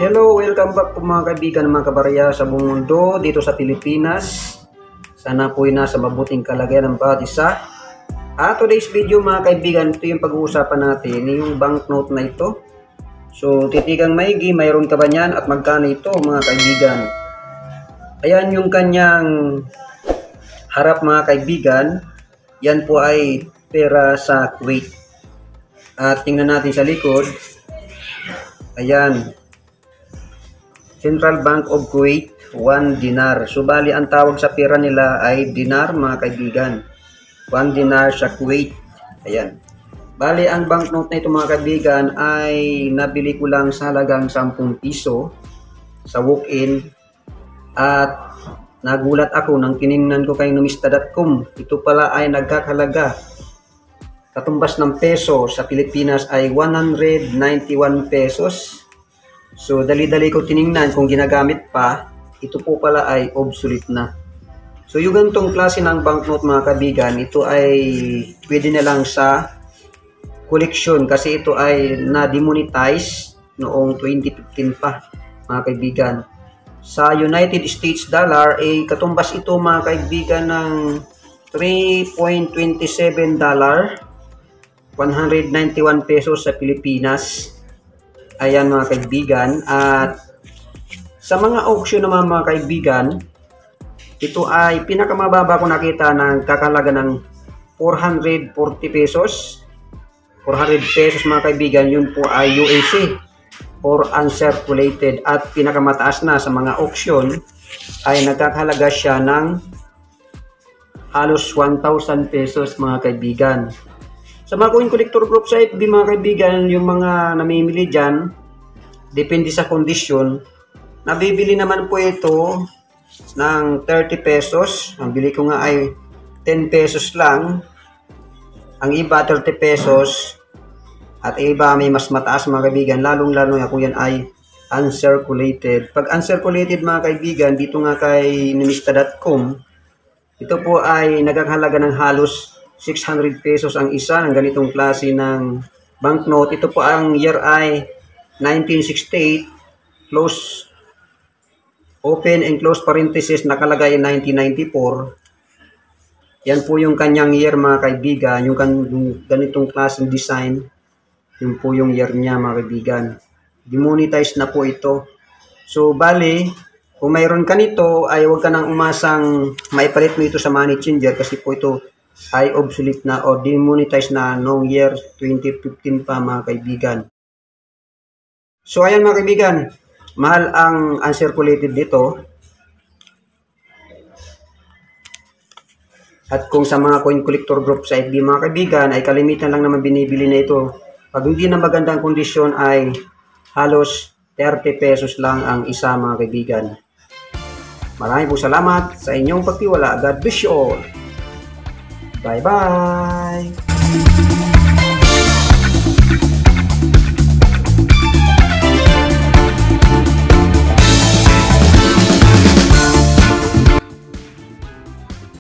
Hello, welcome back po mga kaibigan, mga kabarya sa buong mundo dito sa Pilipinas. Sana po ay nasa mabuting kalagayan ng bawat isa. Today's video mga kaibigan, ito yung pag-uusapan natin, yung banknote na ito. So titigang maigi, mayroon ka ba niyan at magkano ito mga kaibigan? Ayan yung kanyang harap mga kaibigan. Yan po ay pera sa Kuwait. At tingnan natin sa likod. Ayan. Central Bank of Kuwait, 1 dinar. So, bali, ang tawag sa pera nila ay dinar, mga kaibigan. 1 dinar sa Kuwait. Ayan. Bali, ang banknote na ito, mga kaibigan, ay nabili ko lang sa halagang 10 piso sa walk-in. At nagulat ako nang tiningnan ko kay numista.com. Ito pala ay nagkakalaga. Katumbas ng peso sa Pilipinas ay 191 pesos. So, dali-dali ko tiningnan kung ginagamit pa, ito po pala ay obsolete na. So, yung ganitong klase ng banknote mga kaibigan, ito ay pwede na lang sa collection kasi ito ay na-demonetize noong 2015 pa mga kaibigan. Sa United States dollar, katumbas ito mga kaibigan ng $3.27, 191 pesos sa Pilipinas. Ayan mga kaibigan, at sa mga auction naman mga kaibigan, ito ay pinakamababa ko nakita ng kakalaga ng 440 pesos. 400 pesos mga kaibigan, yun po ay UAC or uncirculated, at pinakamataas na sa mga auction ay nagkakalaga siya ng halos 1,000 pesos mga kaibigan. Sa mga coin collector group sa FB mga kaibigan, yung mga namimili dyan, depende sa kondisyon, nabibili naman po ito ng 30 pesos. Ang bili ko nga ay 10 pesos lang. Ang iba 30 pesos. At iba may mas mataas mga kaibigan, lalong-lalo na kung yan ay uncirculated. Pag uncirculated mga kaibigan, dito nga kay numista.com, ito po ay nagkakahalaga ng halos 600 pesos ang isa ng ganitong klase ng banknote. Ito po ang year ay 1968, close, open and close parenthesis, nakalagay 1994. Yan po yung kanyang year mga kaibigan, yung ganitong klase ng design, yun po yung year niya mga kaibigan. Demonetize na po ito. So bali, kung mayroon ka nito ay huwag ka nang umasang maipalit mo ito sa money changer kasi po ito ay obsolete na o demonetize na noong year 2015 pa mga kaibigan. So ayan mga kaibigan, mahal ang uncirculated dito. At kung sa mga coin collector group sa FB mga kaibigan ay kalimitan lang naman binibili na ito. Pag hindi na magandang kondisyon ay halos 30 pesos lang ang isa mga kaibigan. Maraming po salamat sa inyong pagtiwala. God bless you all. Bye-bye!